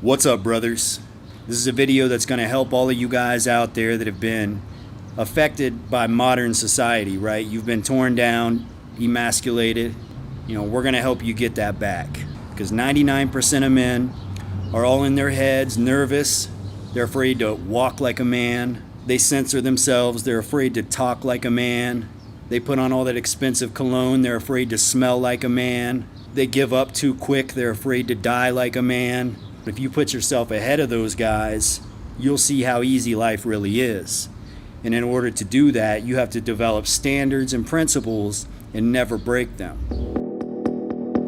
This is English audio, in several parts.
What's up, brothers? This is a video that's going to help all of you guys out there that have been affected by modern society, right? You've been torn down, emasculated. We're going to help you get that back. Because 99% of men are all in their heads, nervous. They're afraid to walk like a man. They censor themselves. They're afraid to talk like a man. They put on all that expensive cologne. They're afraid to smell like a man. They give up too quick. They're afraid to die like a man. If you put yourself ahead of those guys, you'll see how easy life really is. And in order to do that, you have to develop standards and principles and never break them.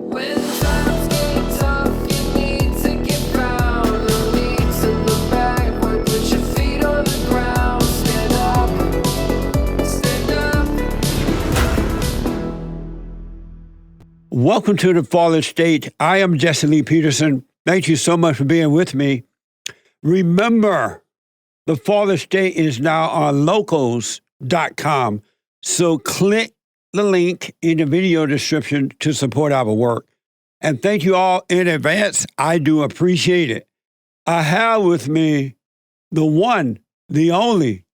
When times get tough, you need to get down. No need to look backward, put your feet on the ground. Stand up, stand up. Welcome to the Fallen State. I am Jesse Lee Peterson. Thank you so much for being with me. Remember, the Fallen State is now on locals.com. So click the link in the video description to support our work. And thank you all in advance. I do appreciate it. I have with me the one, the only,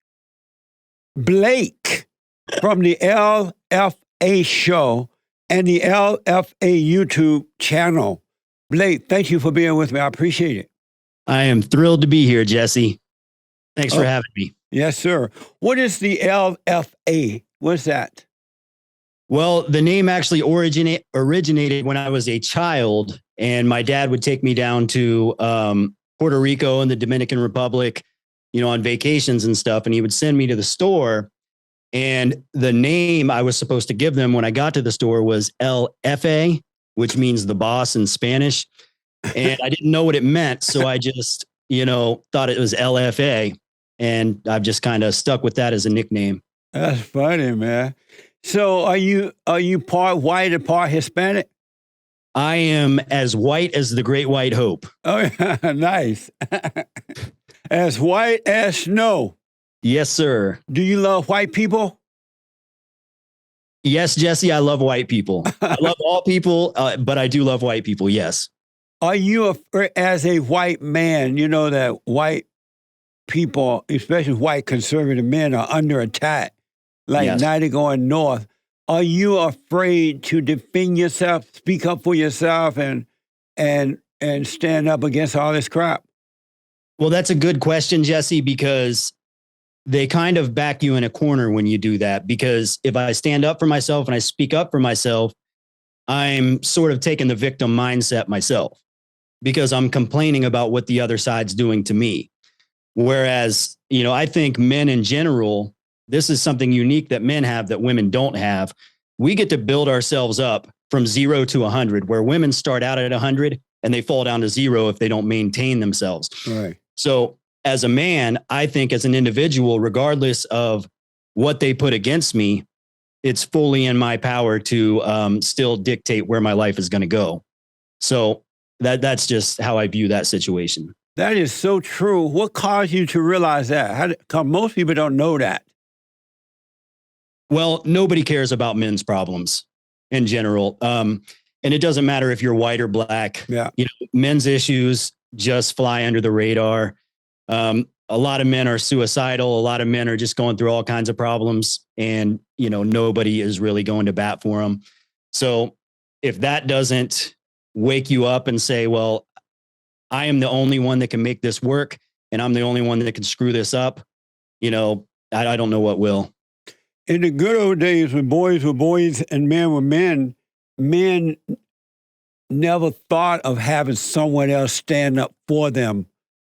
Blake from the LFA show and the LFA YouTube channel. Blake, thank you for being with me. I appreciate it. I am thrilled to be here, Jesse. Thanks for having me. Yes, sir. What is the LFA? What's that? Well, the name actually originated when I was a child, and my dad would take me down to Puerto Rico and the Dominican Republic, on vacations and stuff, and he would send me to the store. And the name I was supposed to give them when I got to the store was LFA, which means the boss in Spanish. And I didn't know what it meant. So I just, thought it was LFA. And I've just kind of stuck with that as a nickname. That's funny, man. So are you part white and part Hispanic? I am as white as the Great White Hope. Oh, nice. As white as snow. Yes, sir. Do you love white people? Yes, Jesse, I love white people. I love all people, but I do love white people, yes. Are you, as a white man, that white people, especially white conservative men, are under attack, like Yes. 90 going north. Are you afraid to defend yourself, speak up for yourself, and stand up against all this crap? Well, that's a good question, Jesse, because they kind of back you in a corner when you do that. Because if I stand up for myself and I speak up for myself, I'm sort of taking the victim mindset myself because I'm complaining about what the other side's doing to me. Whereas, I think men in general, this is something unique that men have that women don't have. We get to build ourselves up from 0 to 100, where women start out at 100 and they fall down to 0 if they don't maintain themselves. Right. So as a man, I think as an individual, regardless of what they put against me, it's fully in my power to still dictate where my life is going to go. So that's just how I view that situation. That is so true. What caused you to realize that? Because most people don't know that. Well, nobody cares about men's problems in general. And it doesn't matter if you're white or black. Yeah. Men's issues just fly under the radar. A lot of men are suicidal. A lot of men are just going through all kinds of problems, and, nobody is really going to bat for them. So if that doesn't wake you up and say, well, I am the only one that can make this work, and I'm the only one that can screw this up, I don't know what will. In the good old days when boys were boys and men were men, men never thought of having someone else stand up for them.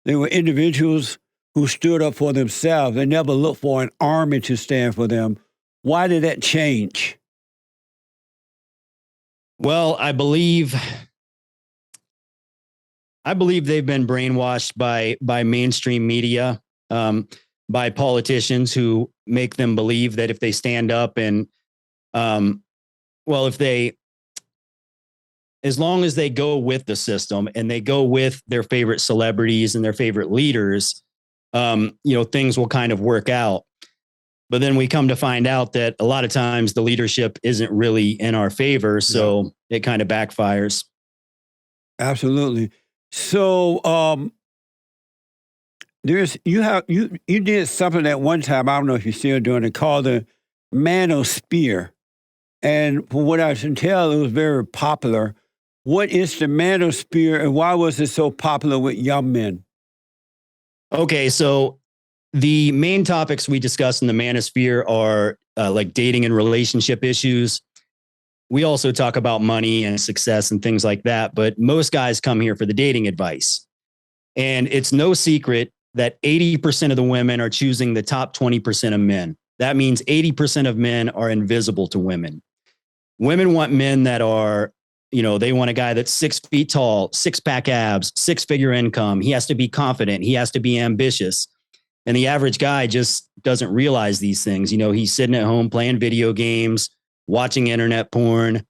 They were individuals who stood up for themselves. They never looked for an army to stand for them. Why did that change? Well, I believe they've been brainwashed by mainstream media, by politicians who make them believe that if they stand up and, as long as they go with the system and they go with their favorite celebrities and their favorite leaders, things will kind of work out. But then we come to find out that a lot of times the leadership isn't really in our favor. So it kind of backfires. Absolutely. So there's you did something at one time. I don't know if you're still doing it, called the manosphere. And from what I can tell, it was very popular. What is the manosphere, and why was it so popular with young men? Okay, so the main topics we discuss in the manosphere are like dating and relationship issues. We also talk about money and success and things like that, but most guys come here for the dating advice. And it's no secret that 80% of the women are choosing the top 20% of men. That means 80% of men are invisible to women. Women want men that are, they want a guy that's 6 feet tall, 6-pack abs, 6-figure income. He has to be confident. He has to be ambitious. And the average guy just doesn't realize these things. He's sitting at home playing video games, watching internet porn,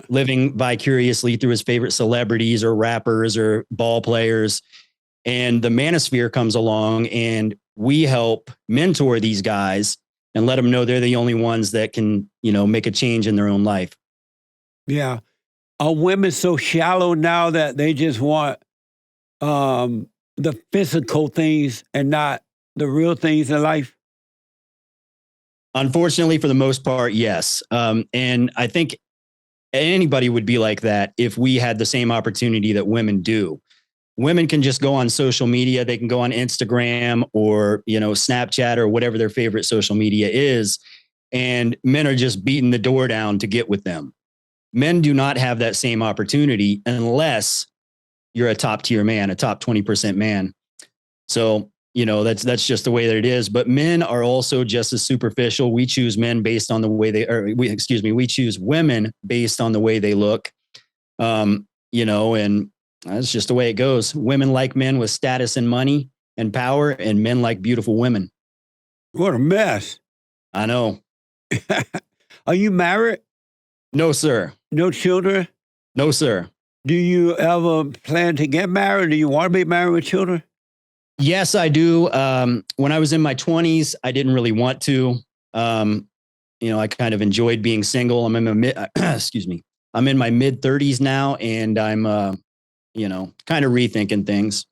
living vicariously through his favorite celebrities or rappers or ball players. And the manosphere comes along and we help mentor these guys and let them know they're the only ones that can, make a change in their own life. Yeah. Are women so shallow now that they just want the physical things and not the real things in life? Unfortunately, for the most part, yes. And I think anybody would be like that if we had the same opportunity that women do. Women can just go on social media. They can go on Instagram or, Snapchat or whatever their favorite social media is. And men are just beating the door down to get with them. Men do not have that same opportunity unless you're a top tier man, a top 20% man. So, that's just the way that it is. But men are also just as superficial. We choose men based on the way we choose women based on the way they look. And that's just the way it goes. Women like men with status and money and power, and men like beautiful women. What a mess. I know. Are you married? No, sir. No children? No, sir. Do you ever plan to get married? Do you want to be married with children? Yes, I do. When I was in my 20s, I didn't really want to. I kind of enjoyed being single. I'm in my I'm in my mid 30s now, and I'm kind of rethinking things.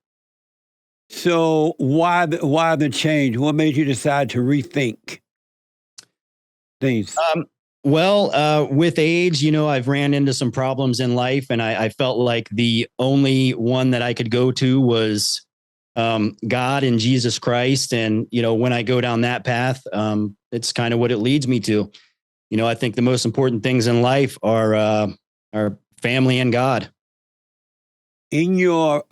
So why the change? What made you decide to rethink things? With age, I've ran into some problems in life, and I felt like the only one that I could go to was God and Jesus Christ. And, when I go down that path, it's kind of what it leads me to. I think the most important things in life are family and God. In your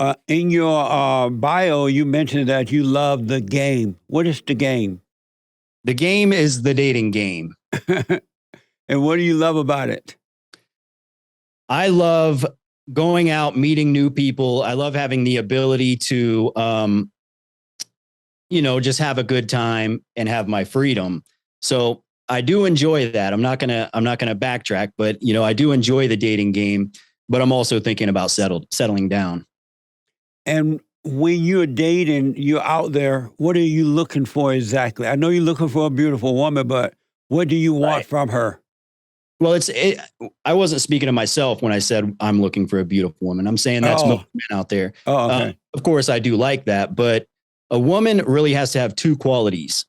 bio, you mentioned that you love the game. What is the game? The game is the dating game. And what do you love about it? I love going out, meeting new people. I love having the ability to, just have a good time and have my freedom. So I do enjoy that. I'm not gonna backtrack, but I do enjoy the dating game. But I'm also thinking about settling down. And when you're dating, you're out there. What are you looking for exactly? I know you're looking for a beautiful woman, but what do you want from her? Well, I wasn't speaking to myself when I said I'm looking for a beautiful woman. I'm saying that's most men out there. Oh, okay. Of course, I do like that, but a woman really has to have two qualities.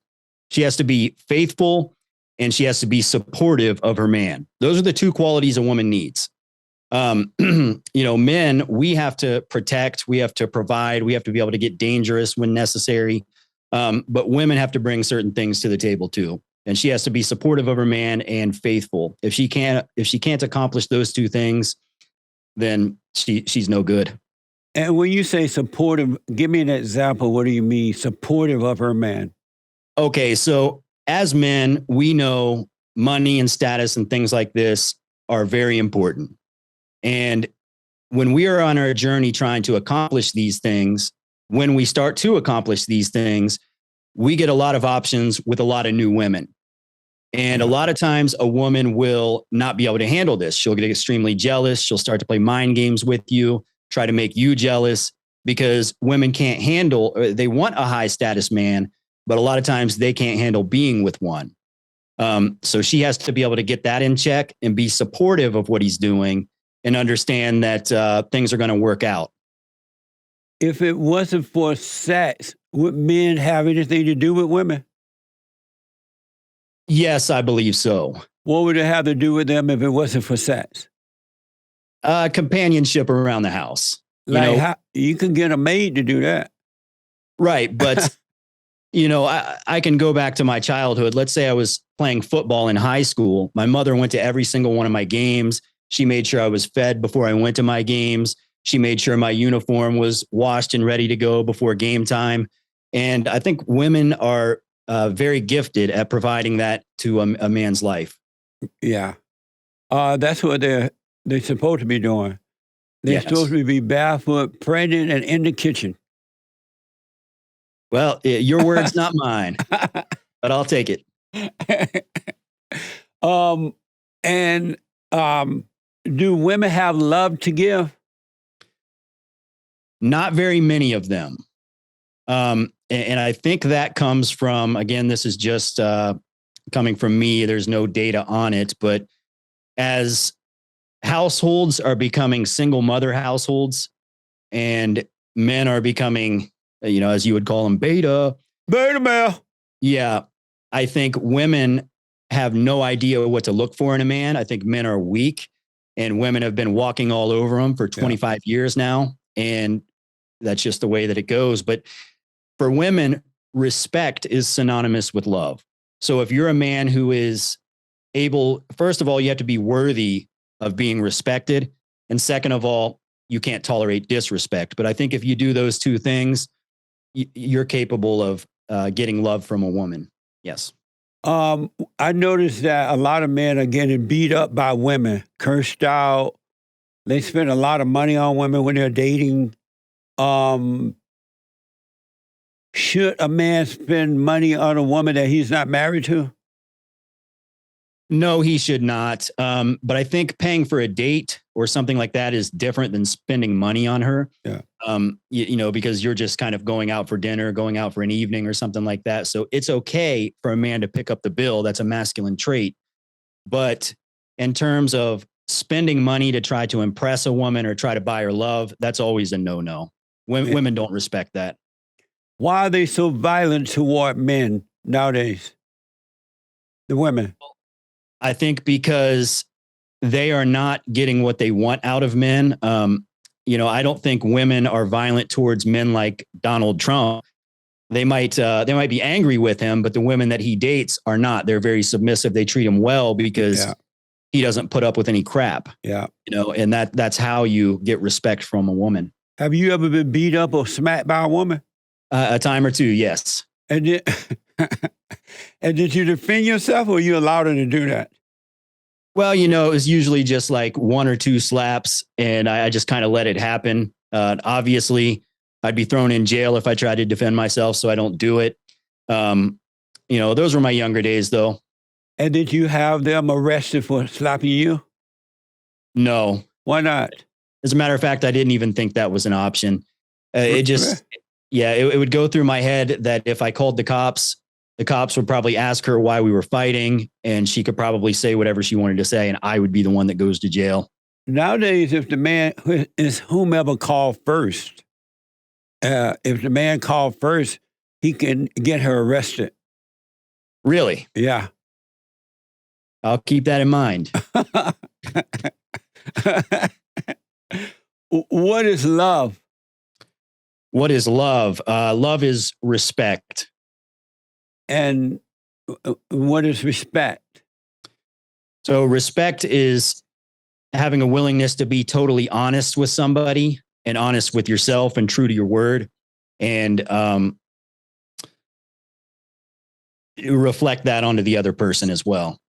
She has to be faithful, and she has to be supportive of her man. Those are the two qualities a woman needs. Men, we have to protect, we have to provide, we have to be able to get dangerous when necessary. But women have to bring certain things to the table too. And she has to be supportive of her man and faithful. If she can't accomplish those two things, then she's no good. And when you say supportive, give me an example. What do you mean supportive of her man? Okay. So as men, we know money and status and things like this are very important. And when we are on our journey trying to accomplish these things, when we start to accomplish these things, we get a lot of options with a lot of new women. And a lot of times a woman will not be able to handle this. She'll get extremely jealous. She'll start to play mind games with you, try to make you jealous, because women can't handle, or they want a high status man, but a lot of times they can't handle being with one. So she has to be able to get that in check and be supportive of what he's doing and understand that things are going to work out. if it wasn't for sex, would men have anything to do with women? Yes, I believe so. What would it have to do with them if it wasn't for sex? Companionship around the house. Like you can get a maid to do that. Right. But, I can go back to my childhood. Let's say I was playing football in high school. My mother went to every single one of my games. She made sure I was fed before I went to my games. She made sure my uniform was washed and ready to go before game time. And I think women are very gifted at providing that to a man's life. Yeah. That's what they're supposed to be doing. They're supposed to be barefoot, pregnant, and in the kitchen. Well, your words, not mine, but I'll take it. Do women have love to give? Not very many of them. And I think that comes from, again, this is just coming from me. There's no data on it, but as households are becoming single mother households and men are becoming, as you would call them, beta male. Yeah. I think women have no idea what to look for in a man. I think men are weak, and women have been walking all over them for 25 years now. And that's just the way that it goes. But for women, respect is synonymous with love. So if you're a man who is able, first of all, you have to be worthy of being respected. And second of all, you can't tolerate disrespect. But I think if you do those two things, you're capable of getting love from a woman. Yes. I noticed that a lot of men are getting beat up by women, cursed out. They spend a lot of money on women when they're dating. Should a man spend money on a woman that he's not married to? No, he should not. But I think paying for a date or something like that is different than spending money on her. Yeah. Because you're just kind of going out for dinner, going out for an evening or something like that. So it's okay for a man to pick up the bill. That's a masculine trait. But in terms of spending money to try to impress a woman or try to buy her love, that's always a no-no. Women don't respect that. Why are they so violent toward men nowadays? The women. I think because they are not getting what they want out of men. I don't think women are violent towards men like Donald Trump. They might be angry with him, but the women that he dates are not. They're very submissive. They treat him well because he doesn't put up with any crap. Yeah. And that's how you get respect from a woman. Have you ever been beat up or smacked by a woman? A time or two, yes. And did you defend yourself, or you allowed her to do that? Well, it was usually just like one or two slaps, and I just kind of let it happen. Obviously, I'd be thrown in jail if I tried to defend myself, so I don't do it. Those were my younger days, though. And did you have them arrested for slapping you? No. Why not? As a matter of fact, I didn't even think that was an option. It would go through my head that if I called the cops would probably ask her why we were fighting, and she could probably say whatever she wanted to say, and I would be the one that goes to jail. Nowadays, if the man is whomever called first, if the man called first, he can get her arrested. Really? Yeah. I'll keep that in mind. What is love? What is love? Love is respect. And what is respect? So respect is having a willingness to be totally honest with somebody and honest with yourself and true to your word, and reflect that onto the other person as well.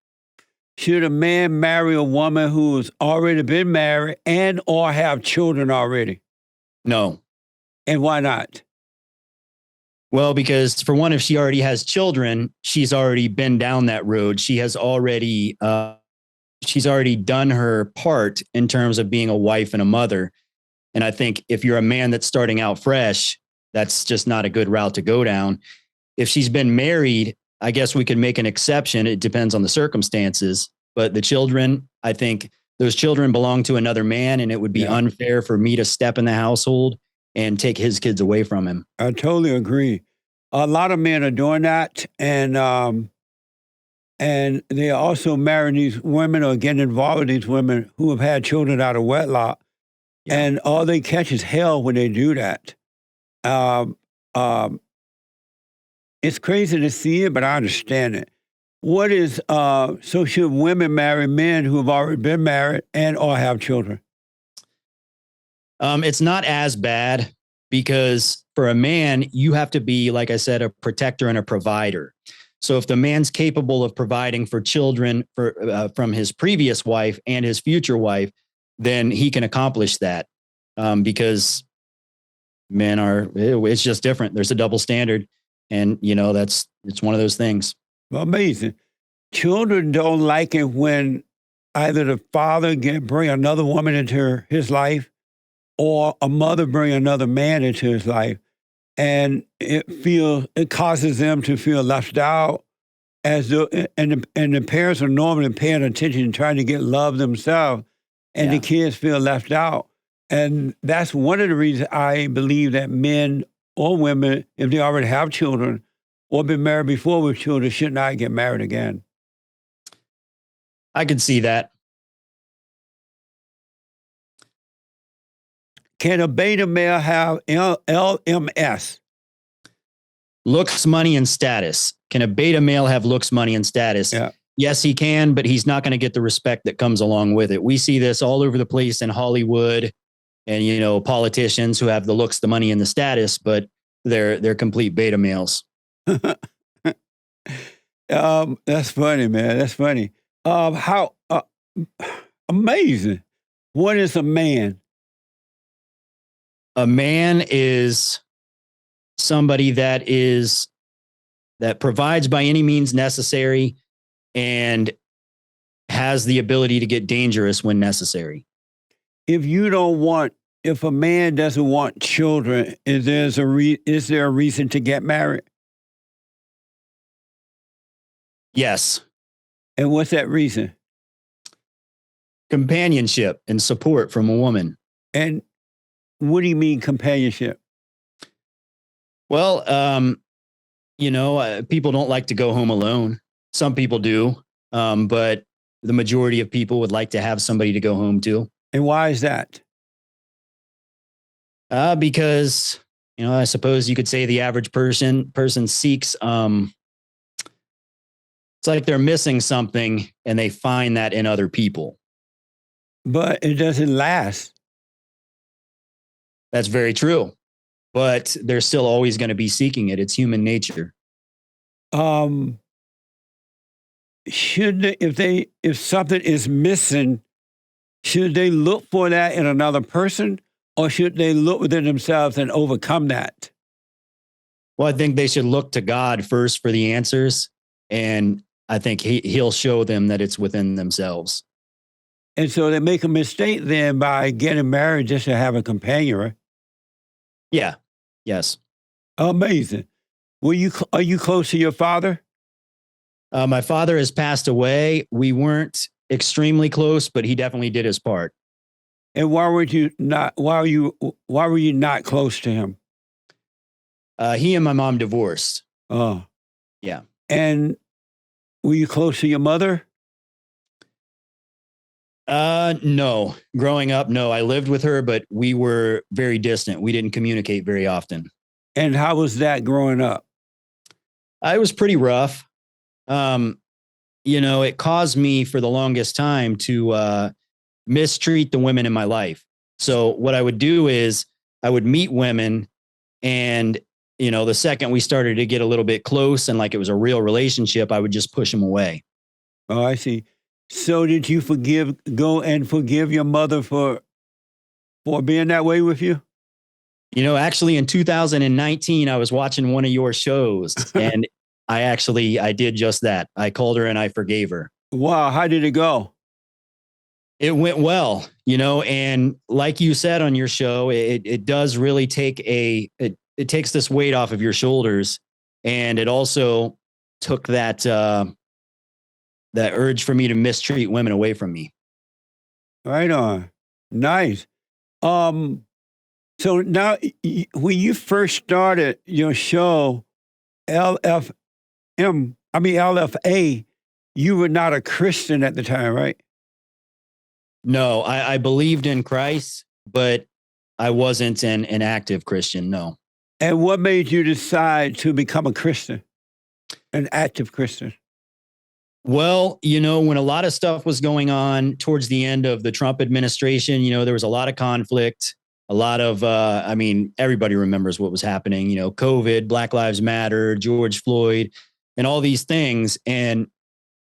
Should a man marry a woman who's already been married and or have children already? No. And why not? Well, because for one, if she already has children, she's already been down that road. She's already done her part in terms of being a wife and a mother. And I think if you're a man that's starting out fresh, that's just not a good route to go down. If she's been married, I guess we could make an exception. It depends on the circumstances. But the children, I think those children belong to another man, and it would be unfair for me to step in the household and take his kids away from him. I totally agree. A lot of men are doing that, and they are also marrying these women or getting involved with these women who have had children out of wedlock, and all they catch is hell when they do that. It's crazy to see it, but I understand it. What is so? Should women marry men who have already been married and or have children? It's not as bad because for a man, you have to be, like I said, a protector and a provider. So if the man's capable of providing for children from his previous wife and his future wife, then he can accomplish that because men it's just different. There's a double standard. And, it's one of those things. Amazing. Children don't like it when either the father bring another woman into his life or a mother bring another man into his life. And it causes them to feel left out and the parents are normally paying attention and trying to get love themselves, and the kids feel left out. And that's one of the reasons I believe that men or women, if they already have children or been married before with children, should not get married again. I could see that. Can a beta male have LMS? Looks, money, and status. Can a beta male have looks, money, and status? Yeah. Yes, he can, but he's not going to get the respect that comes along with it. We see this all over the place in Hollywood and, politicians who have the looks, the money, and the status, but they're complete beta males. That's funny, man. That's funny. How amazing. What is a man? A man is somebody that provides by any means necessary and has the ability to get dangerous when necessary. If a man doesn't want children, is there a reason to get married? Yes. And what's that reason? Companionship and support from a woman. And what do you mean companionship? Well, people don't like to go home alone. Some people do, but the majority of people would like to have somebody to go home to. And why is that? Because, I suppose you could say the average person seeks, it's like they're missing something and they find that in other people. But it doesn't last. That's very true. But they're still always going to be seeking it. It's human nature. If something is missing, should they look for that in another person, or should they look within themselves and overcome that? Well, I think they should look to God first for the answers. And I think he'll show them that it's within themselves. And so they make a mistake then by getting married just to have a companion, right? Yeah. Yes. Amazing. Are you close to your father? My father has passed away. We weren't extremely close, but he definitely did his part. And why were you not close to him? He and my mom divorced. Oh. Yeah. And were you close to your mother? No. Growing up, no. I lived with her, but we were very distant. We didn't communicate very often. And how was that growing up? It was pretty rough. It caused me for the longest time to mistreat the women in my life. So what I would do is I would meet women and, the second we started to get a little bit close and like it was a real relationship, I would just push them away. Oh, I see. So did you go and forgive your mother for being that way with you? Actually in 2019, I was watching one of your shows and I did just that. I called her and I forgave her. Wow. How did it go? It went well, and like you said on your show, it does really take it takes this weight off of your shoulders. And it also took that urge for me to mistreat women away from me. Right on. Nice. So now, when you first started your show, LFM, LFA, you were not a Christian at the time, right? No, I believed in Christ, but I wasn't an active Christian. No. And what made you decide to become a Christian, an active Christian? Well, when a lot of stuff was going on towards the end of the Trump administration, there was a lot of conflict, a lot of, everybody remembers what was happening, COVID, Black Lives Matter, George Floyd, and all these things. And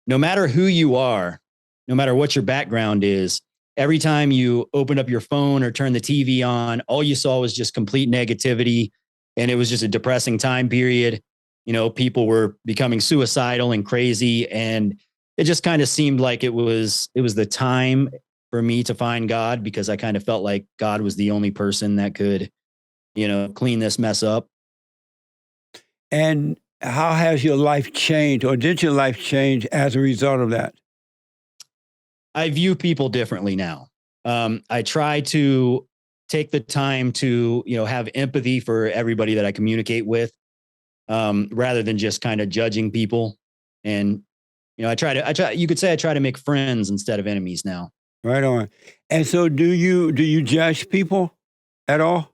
no matter who you are, no matter what your background is, every time you opened up your phone or turned the TV on, all you saw was just complete negativity. And it was just a depressing time period. People were becoming suicidal and crazy. And it just kind of seemed like it was the time for me to find God, because I kind of felt like God was the only person that could, clean this mess up. And how has your life changed, or did your life change as a result of that? I view people differently now. I try to take the time to, have empathy for everybody that I communicate with, rather than just kind of judging people. And, you could say I try to make friends instead of enemies now. Right on. And so do you judge people at all?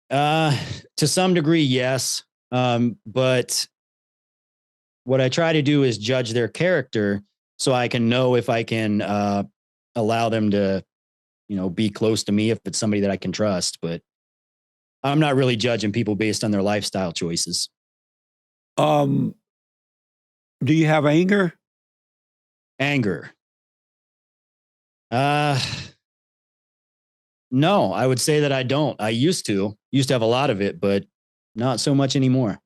To some degree, yes. But what I try to do is judge their character so I can know if I can allow them to, be close to me if it's somebody that I can trust. But I'm not really judging people based on their lifestyle choices. Do you have anger? Anger. No, I would say that I don't. I used to have a lot of it, but not so much anymore.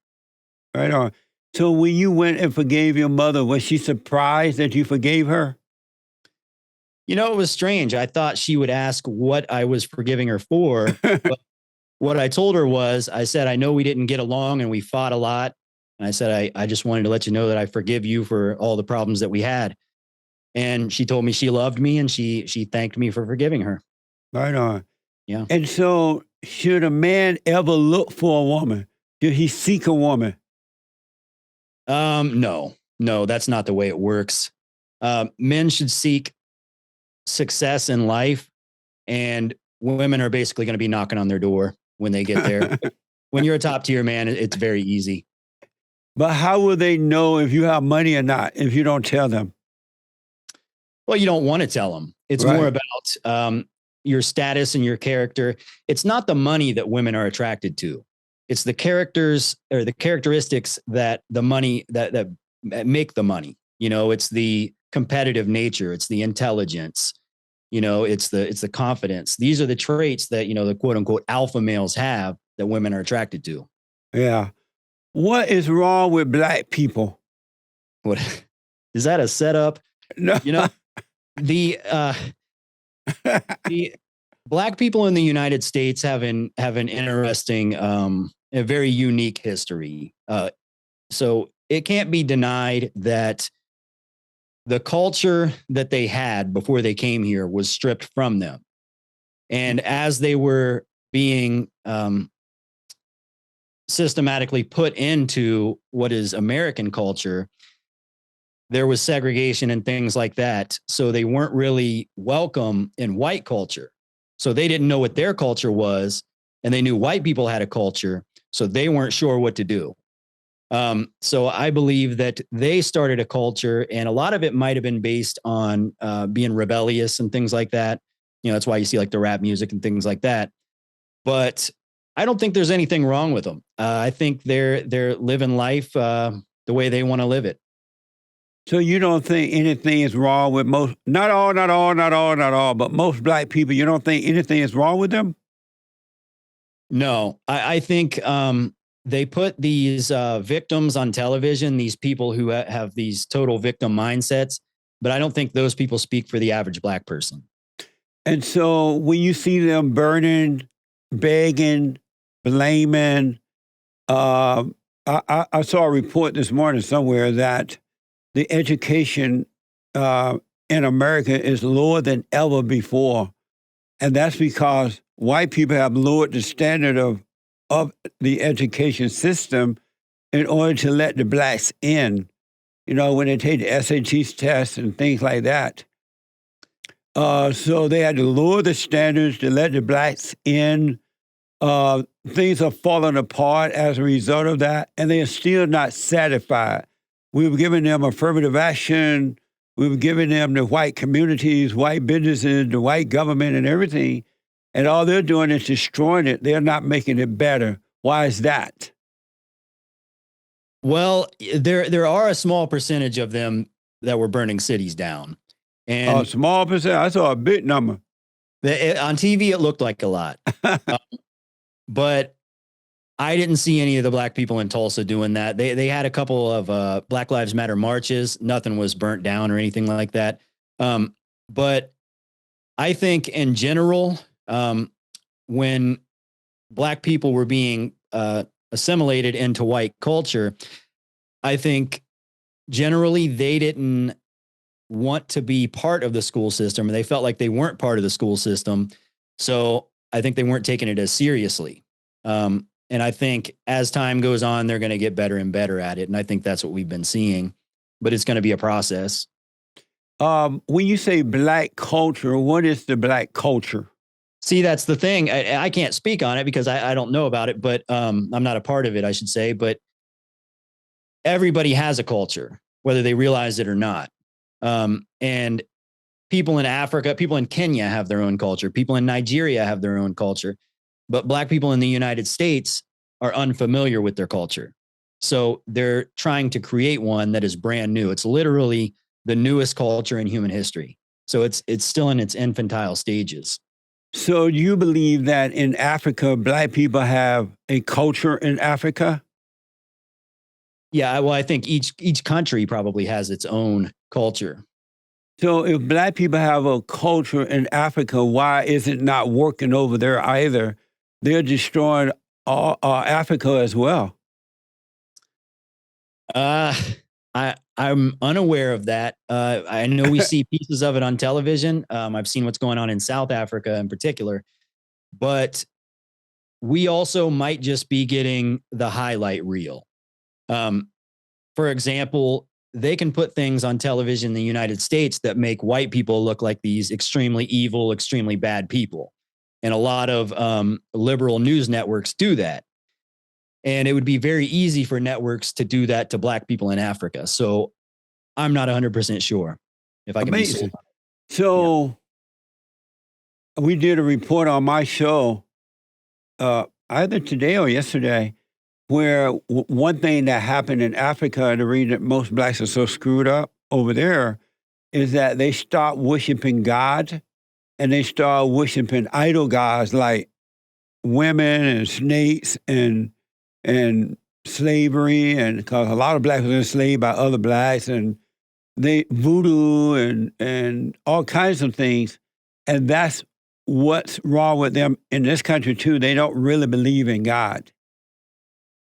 Right on. So when you went and forgave your mother, was she surprised that you forgave her? It was strange. I thought she would ask what I was forgiving her for. But what I told her was, I said, I know we didn't get along and we fought a lot. And I said, I just wanted to let you know that I forgive you for all the problems that we had. And she told me she loved me, and she thanked me for forgiving her. Right on. Yeah. And so should a man ever look for a woman? Should he seek a woman? No, that's not the way it works. Men should seek success in life, and women are basically going to be knocking on their door when they get there. When you're a top tier man, it's very easy. But how will they know if you have money or not if you don't tell them? Well, you don't want to tell them. It's Right. more about your status and your character. It's not the money that women are attracted to. It's the characters or the characteristics that the money that make the money. It's the competitive nature. It's the intelligence. It's the confidence. These are the traits that, the quote unquote alpha males have that women are attracted to. Yeah. What is wrong with black people? What is that a setup? No. The black people in the United States have an interesting, a very unique history. So it can't be denied that the culture that they had before they came here was stripped from them. And as they were being systematically put into what is American culture, there was segregation and things like that. So they weren't really welcome in white culture. So they didn't know what their culture was, and they knew white people had a culture, so they weren't sure what to do. So I believe that they started a culture, and a lot of it might have been based on being rebellious and things like that. That's why you see like the rap music and things like that. But I don't think there's anything wrong with them. I think they're living life the way they want to live it. So you don't think anything is wrong with most, not all, but most black people, you don't think anything is wrong with them? No, I think they put these victims on television, these people who have these total victim mindsets, but I don't think those people speak for the average black person. And so when you see them burning, begging, blaming, I saw a report this morning somewhere that the education in America is lower than ever before. And that's because white people have lowered the standard of the education system in order to let the blacks in. You know, when they take the SAT tests and things like that. So they had to lower the standards to let the blacks in. Things are falling apart as a result of that, and they are still not satisfied. We were giving them affirmative action. We were giving them the white communities, white businesses, the white government, and everything. And all they're doing is destroying it. They're not making it better. Why is that? Well, there are a small percentage of them that were burning cities down. And A small percent. I saw a big number. on TV, it looked like a lot. But I didn't see any of the black people in Tulsa doing that. They had a couple of Black Lives Matter marches. Nothing was burnt down or anything like that. But I think in general, when black people were being assimilated into white culture, I think generally they didn't want to be part of the school system, and they felt like they weren't part of the school system. So I think they weren't taking it as seriously. And I think as time goes on, they're going to get better and better at it. And I think that's what we've been seeing, but it's going to be a process. When you say black culture, what is the black culture? See, that's the thing. I can't speak on it because I don't know about it, but I'm not a part of it, I should say. But everybody has a culture, whether they realize it or not. And people in Africa, people in Kenya have their own culture. People in Nigeria have their own culture. But black people in the United States are unfamiliar with their culture. So they're trying to create one that is brand new. It's literally the newest culture in human history. So it's still in its infantile stages. So you believe that in Africa, black people have a culture in Africa? Yeah, well, I think each country probably has its own culture. So if black people have a culture in Africa, why is it not working over there either? They're destroying all Africa as well. I'm unaware of that. I know we see pieces of it on television. I've seen what's going on in South Africa in particular, but we also might just be getting the highlight reel. For example, they can put things on television in the United States that make white people look like these extremely evil, extremely bad people. And a lot of liberal news networks do that. And it would be very easy for networks to do that to black people in Africa. So I'm not 100% sure if I can be Amazing. So we did a report on my show either today or yesterday where one thing that happened in Africa, the reason that most blacks are so screwed up over there, is that they start worshiping God and they start worshiping idol gods like women and snakes and slavery, and because a lot of blacks were enslaved by other blacks, and they voodoo and all kinds of things. And that's what's wrong with them in this country too. They don't really believe in God.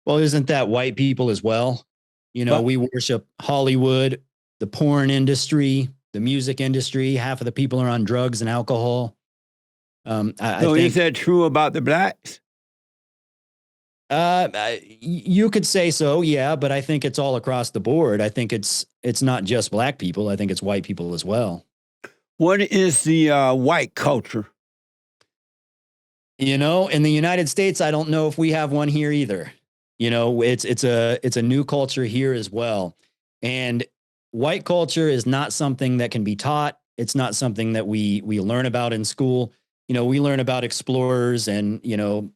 Well, isn't that white people as well? You know, we worship Hollywood, the porn industry, the music industry. Half of the people are on drugs and alcohol. I think, is that true about the blacks? You could say so, yeah, but I think it's all across the board. I think it's not just black people. I think it's white people as well. What is the white culture? You know, in the United States, I don't know if we have one here either. You know, it's a new culture here as well. And white culture is not something that can be taught. It's not something that we learn about in school. You know, we learn about explorers and, you know,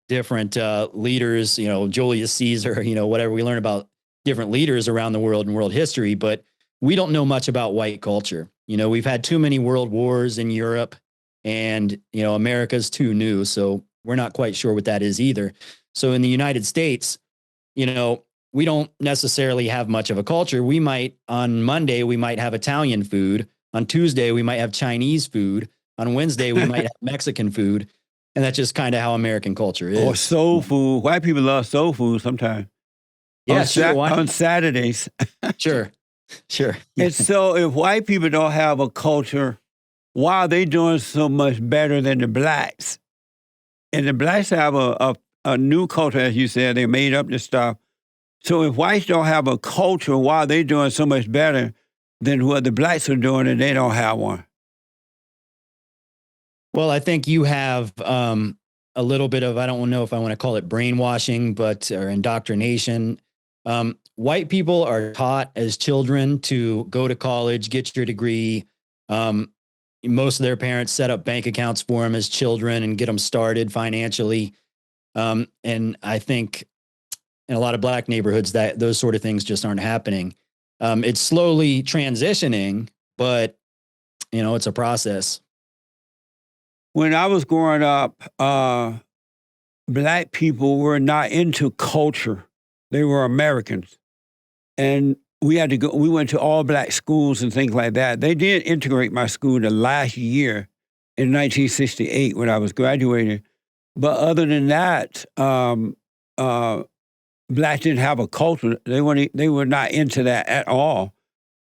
different leaders, you know, Julius Caesar, you know, whatever. We learn about different leaders around the world and world history, but we don't know much about white culture. You know, we've had too many world wars in Europe, and, you know, America's too new. So we're not quite sure what that is either. So in the United States, you know, we don't necessarily have much of a culture. We might, on Monday, we might have Italian food. On Tuesday, we might have Chinese food. On Wednesday, we might have Mexican food. And that's just kind of how American culture is. Or soul food. White people love soul food sometimes. Yeah, sure. On Saturdays. Sure. And so if white people don't have a culture, why are they doing so much better than the blacks and the blacks have a new culture, as you said. They made up this stuff. So if whites don't have a culture, why are they doing so much better than what the blacks are doing, and they don't have one? Well, I think you have a little bit of, I don't know if I want to call it brainwashing, but or indoctrination. White people are taught as children to go to college, get your degree. Most of their parents set up bank accounts for them as children and get them started financially. And I think in a lot of black neighborhoods that those sort of things just aren't happening. It's slowly transitioning, but it's a process. When I was growing up, black people were not into culture. They were Americans. And we went to all black schools and things like that. They did integrate my school the last year in 1968 when I was graduating. But other than that, blacks didn't have a culture. They were not into that at all.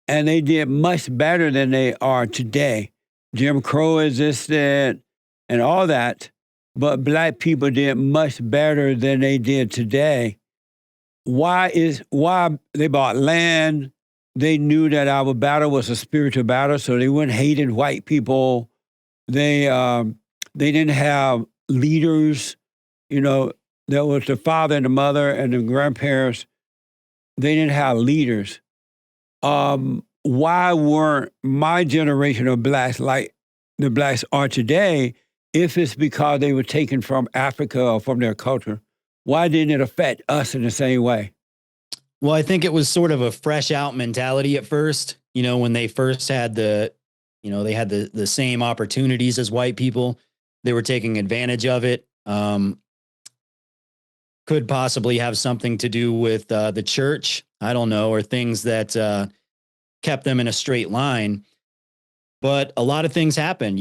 And they did much better than they are today. Jim Crow existed and all that, but black people did much better than they did today. Why they bought land? They knew that our battle was a spiritual battle, so they wouldn't hated white people. They didn't have leaders. There was the father and the mother and the grandparents. They didn't have leaders. Why weren't my generation of blacks like the blacks are today? If it's because they were taken from Africa or from their culture, why didn't it affect us in the same way? Well, I think it was sort of a fresh out mentality at first. When they first had they had the same opportunities as white people, they were taking advantage of it. Could possibly have something to do with the church. I don't know, or things that kept them in a straight line. But a lot of things happened,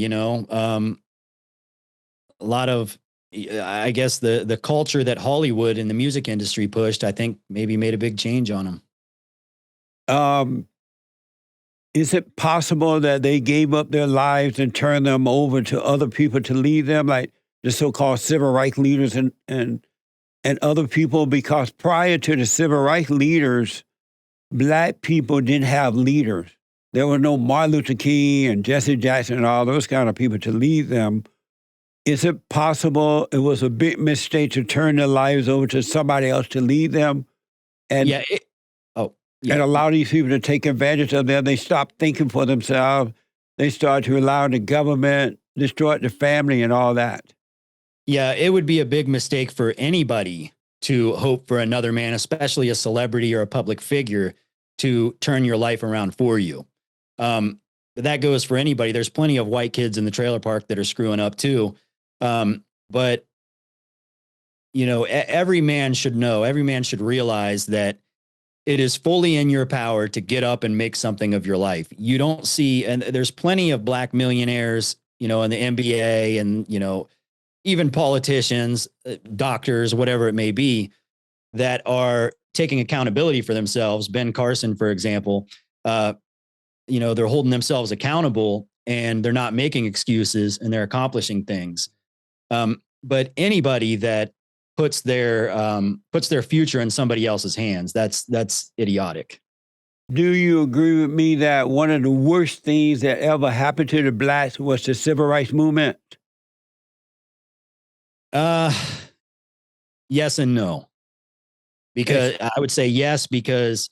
a lot of, I guess, the culture that Hollywood and the music industry pushed, I think maybe made a big change on them. Is it possible that they gave up their lives and turned them over to other people to lead them, like the so-called civil rights leaders and other people? Because prior to the civil rights leaders, black people didn't have leaders. There were no Martin Luther King and Jesse Jackson and all those kind of people to lead them. Is it possible it was a big mistake to turn their lives over to somebody else to lead them? And and allow these people to take advantage of them? They stopped thinking for themselves. They started to allow the government, destroy the family and all that. Yeah, it would be a big mistake for anybody to hope for another man, especially a celebrity or a public figure, to turn your life around for you. That goes for anybody. There's plenty of white kids in the trailer park that are screwing up too. But every man should know, every man should realize that it is fully in your power to get up and make something of your life. You don't see, and there's plenty of black millionaires, in the NBA and, even politicians, doctors, whatever it may be, that are taking accountability for themselves. Ben Carson, for example, they're holding themselves accountable and they're not making excuses and they're accomplishing things. But anybody that puts their future in somebody else's hands, that's idiotic. Do you agree with me that one of the worst things that ever happened to the blacks was the civil rights movement? Yes and no. Because I would say yes, because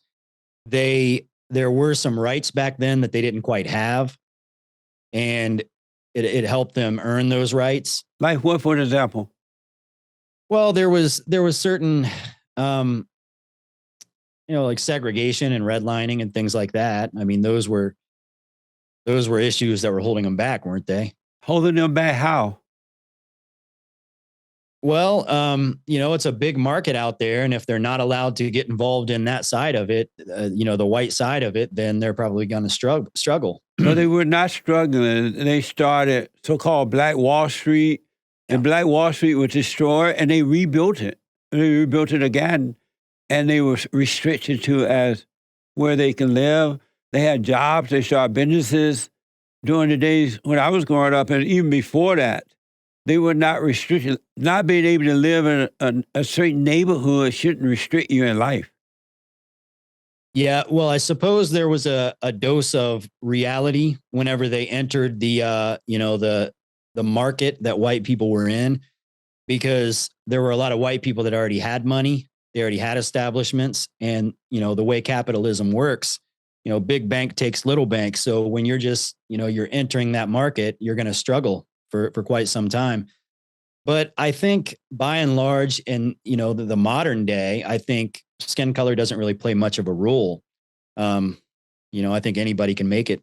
there were some rights back then that they didn't quite have, and it helped them earn those rights. Like what, for example? Well, there was certain, like segregation and redlining and things like that. I mean, those were issues that were holding them back, weren't they? Holding them back how? Well, it's a big market out there, and if they're not allowed to get involved in that side of it, the white side of it, then they're probably going to struggle. No, they were not struggling. They started so-called Black Wall Street, and Black Wall Street was destroyed, and they rebuilt it. They rebuilt it again, and they were restricted to as where they can live. They had jobs. They started businesses during the days when I was growing up, and even before that. they were not restricted. Not being able to live in a certain neighborhood shouldn't restrict you in life. Yeah, well, I suppose there was a dose of reality whenever they entered the the market that white people were in, because there were a lot of white people that already had money, they already had establishments, and the way capitalism works, big bank takes little bank. So when you're just you're entering that market, you're going to struggle for quite some time. But I think by and large, in the modern day, I think skin color doesn't really play much of a role. I think anybody can make it.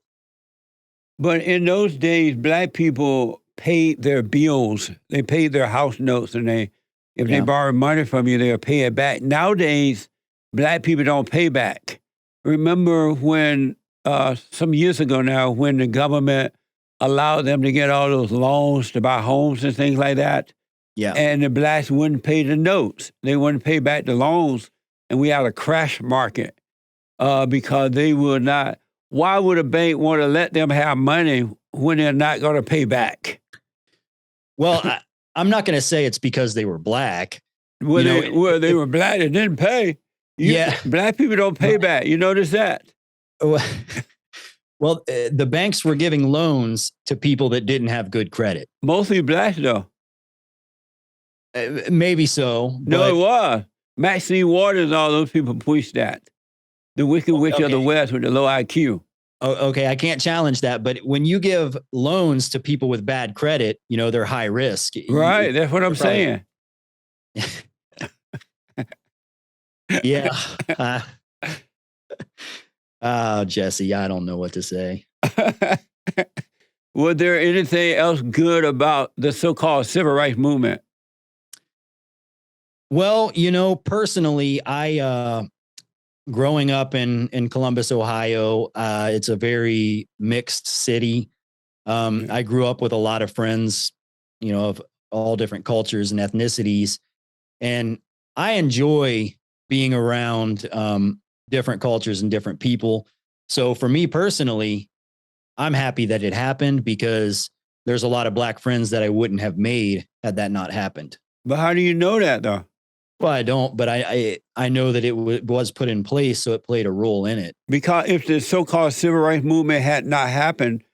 But in those days, black people paid their bills. They paid their house notes, and if they borrowed money from you, they'll pay it back. Nowadays, black people don't pay back. Remember when some years ago now, when the government allowed them to get all those loans to buy homes and things like that? Yeah. And the blacks wouldn't pay the notes. They wouldn't pay back the loans. And we had a crash market because they would not. Why would a bank want to let them have money when they're not going to pay back? Well, I'm not going to say it's because they were black. They were black and didn't pay. Black people don't pay back. You notice that? Well, the banks were giving loans to people that didn't have good credit. Mostly blacks, though. Maybe so. No, it was. Maxine Waters and all those people pushed that. The Wicked Witch of the West with the low IQ. Oh, okay, I can't challenge that. But when you give loans to people with bad credit, they're high risk. Right, that's what I'm saying. Yeah. Jesse, I don't know what to say. Was there anything else good about the so-called civil rights movement? Well, personally, I growing up in Columbus, Ohio, it's a very mixed city. I grew up with a lot of friends, of all different cultures and ethnicities, and I enjoy being around different cultures and different people. So for me personally, I'm happy that it happened because there's a lot of black friends that I wouldn't have made had that not happened. But how do you know that, though? Well, I don't, but I know that it was put in place, so it played a role in it. Because if the so-called civil rights movement had not happened,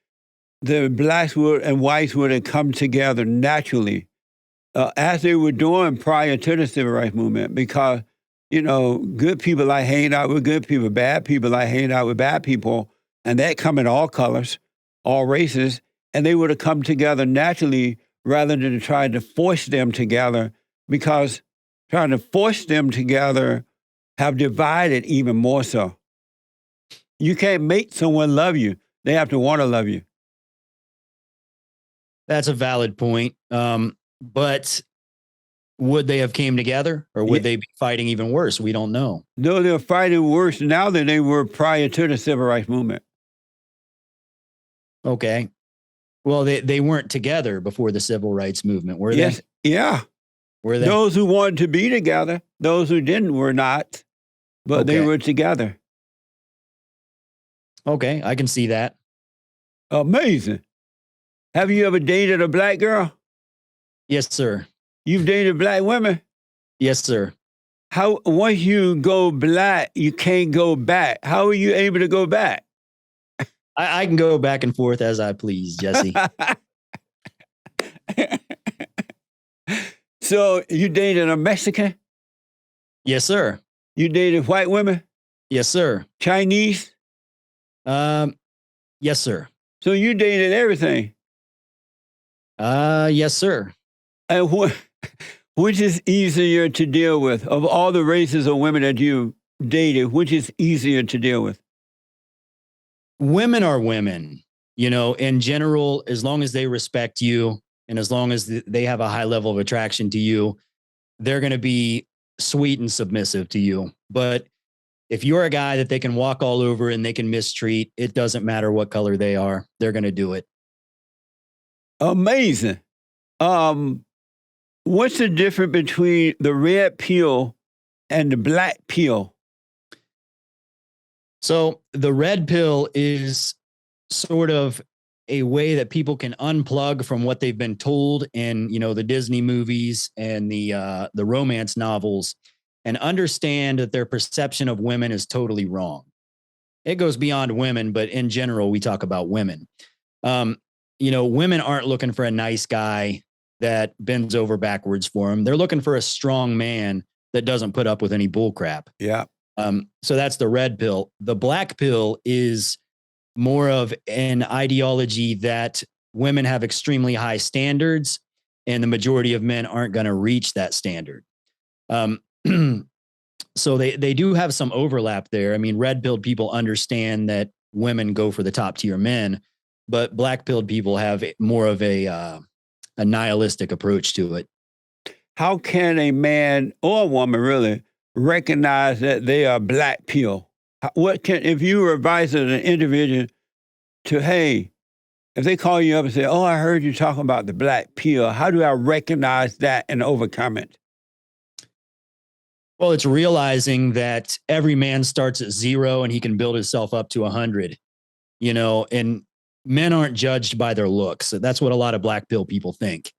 the blacks and whites would have come together naturally, as they were doing prior to the civil rights movement. Because, good people like hanging out with good people, bad people like hanging out with bad people, and that come in all colors, all races, and they would have come together naturally rather than trying to force them together, because trying to force them together have divided even more so. You can't make someone love you. They have to want to love you. That's a valid point. But would they have came together, or would they be fighting even worse? We don't know. No, they're fighting worse now than they were prior to the civil rights movement. Okay. Well, they weren't together before the civil rights movement, were they? Yes. Yeah. Were they? Those who wanted to be together, those who didn't were not, but they were together. Okay, I can see that. Amazing. Have you ever dated a black girl? Yes, sir. You've dated black women? Yes, sir. How, once you go black, you can't go back. How are you able to go back? I can go back and forth as I please, Jesse. So you dated a Mexican? Yes, sir. You dated white women? Yes, sir. Chinese? Yes, sir. So you dated everything? Yes, sir. And which is easier to deal with? Of all the races of women that you dated, which is easier to deal with? Women are women, in general, as long as they respect you and as long as they have a high level of attraction to you, they're going to be sweet and submissive to you. But if you're a guy that they can walk all over and they can mistreat, it doesn't matter what color they are. They're going to do it. Amazing. What's the difference between the red pill and the black pill? So the red pill is sort of a way that people can unplug from what they've been told in, the Disney movies and the romance novels, and understand that their perception of women is totally wrong. It goes beyond women, but in general, we talk about women. Women aren't looking for a nice guy that bends over backwards for them. They're looking for a strong man that doesn't put up with any bull crap. Yeah. So that's the red pill. The black pill is more of an ideology that women have extremely high standards and the majority of men aren't going to reach that standard. So they do have some overlap there. I mean, red pilled people understand that women go for the top tier men, but black pilled people have more of a nihilistic approach to it. How can a man or a woman really recognize that they are black pill? If you were advised as an individual to, hey, if they call you up and say, oh, I heard you talking about the black pill, how do I recognize that and overcome it? Well, it's realizing that every man starts at 0 and he can build himself up to 100, and men aren't judged by their looks. That's what a lot of black pill people think.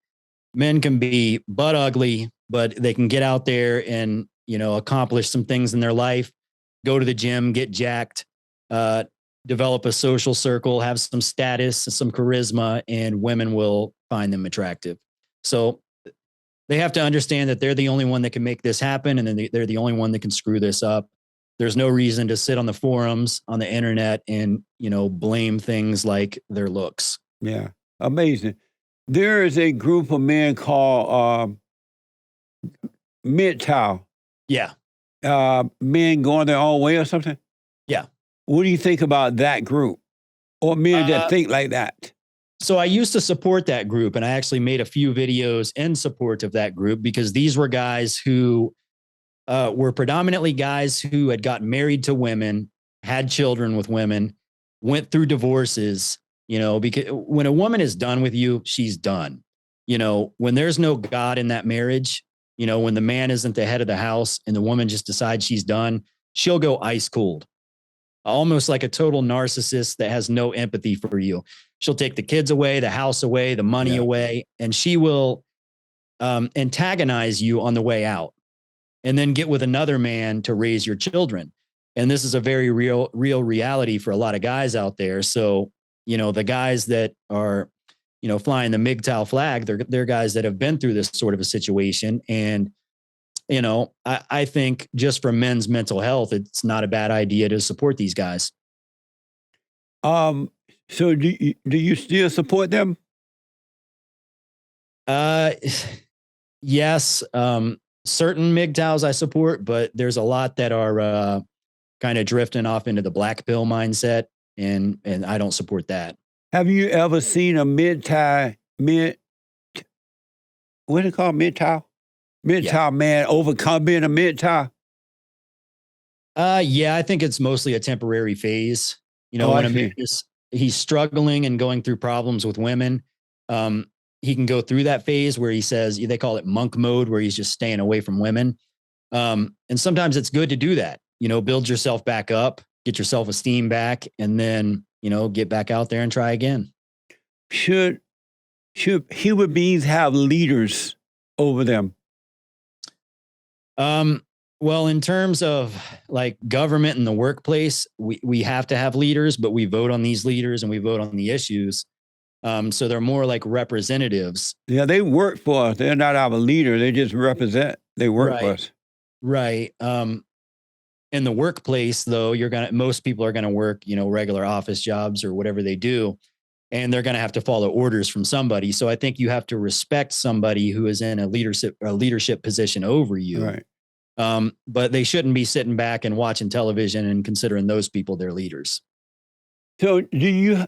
Men can be butt ugly, but they can get out there and, accomplish some things in their life, go to the gym, get jacked, develop a social circle, have some status, some charisma, and women will find them attractive. So they have to understand that they're the only one that can make this happen, and then they're the only one that can screw this up. There's no reason to sit on the forums, on the internet, and, blame things like their looks. Yeah, amazing. There is a group of men called MGTOW. Yeah. Men going their own way or something? Yeah. What do you think about that group or men that think like that? So I used to support that group, and I actually made a few videos in support of that group because these were guys who were predominantly guys who had gotten married to women, had children with women, went through divorces, because when a woman is done with you, she's done. When there's no God in that marriage, when the man isn't the head of the house and the woman just decides she's done, she'll go ice cold, almost like a total narcissist that has no empathy for you. She'll take the kids away, the house away, the money away, and she will antagonize you on the way out and then get with another man to raise your children. And this is a very real reality for a lot of guys out there. So, the guys that are, flying the MGTOW flag, they're guys that have been through this sort of a situation. And, I think just for men's mental health, it's not a bad idea to support these guys. So do you still support them? Yes. Certain MGTOWs I support, but there's a lot that are kind of drifting off into the black pill mindset, and I don't support that. Have you ever seen a what do you call MGTOW? MGTOW man overcome being a MGTOW? Yeah, I think it's mostly a temporary phase. When a man he's struggling and going through problems with women, he can go through that phase where he says, they call it monk mode, where he's just staying away from women. And sometimes it's good to do that, build yourself back up, get your self-esteem back, and then, get back out there and try again. Should human beings have leaders over them? Well, in terms of like government and the workplace, we have to have leaders, but we vote on these leaders and we vote on the issues. So they're more like representatives. Yeah, they work for us. They're not our leader. They just represent. They work for us. Right. In the workplace, though, most people are gonna work, regular office jobs or whatever they do, and they're gonna have to follow orders from somebody. So I think you have to respect somebody who is in a leadership position over you. Right. But they shouldn't be sitting back and watching television and considering those people their leaders. So do you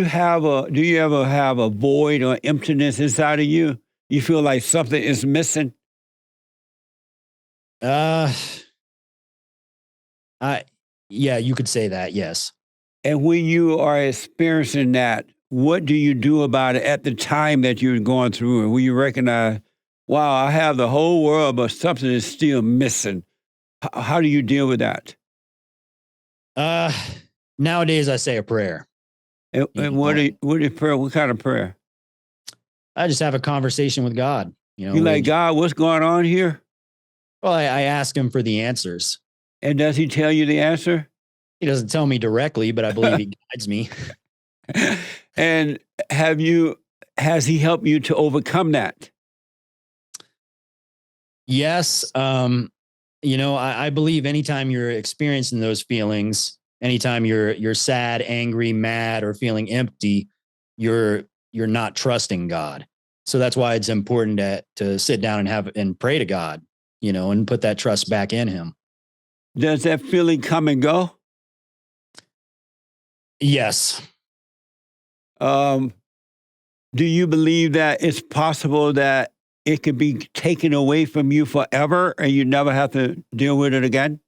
ever have a void or emptiness inside of you? You feel like something is missing? Yeah, you could say that. Yes. And when you are experiencing that, what do you do about it at the time that you're going through it? Will you recognize, wow, I have the whole world, but something is still missing? How do you deal with that? Nowadays I say a prayer. You And know, what is prayer? What kind of prayer? I just have a conversation with God. You like, God, what's going on here? Well, I ask him for the answers. And does he tell you the answer? He doesn't tell me directly, but I believe he guides me. And has he helped you to overcome that? Yes. I believe anytime you're experiencing those feelings, anytime you're sad, angry, mad, or feeling empty, you're not trusting God. So that's why it's important to sit down and pray to God, and put that trust back in him. Does that feeling come and go? Yes. Do you believe that it's possible that it could be taken away from you forever and you never have to deal with it again?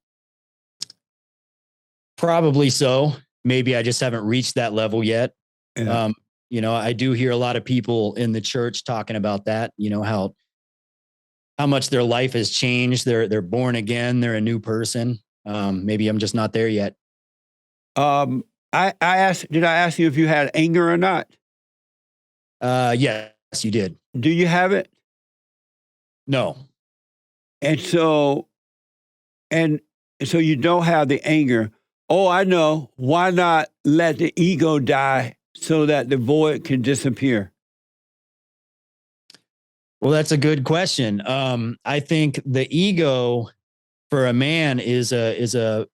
Probably so. Maybe I just haven't reached that level yet. Yeah. I do hear a lot of people in the church talking about that, how much their life has changed. They're born again. They're a new person. Maybe I'm just not there yet. I asked, did I ask you if you had anger or not? Yes, you did. Do you have it? No. And so you don't have the anger. Oh, I know. Why not let the ego die so that the void can disappear? Well, that's a good question. I think the ego for a man is a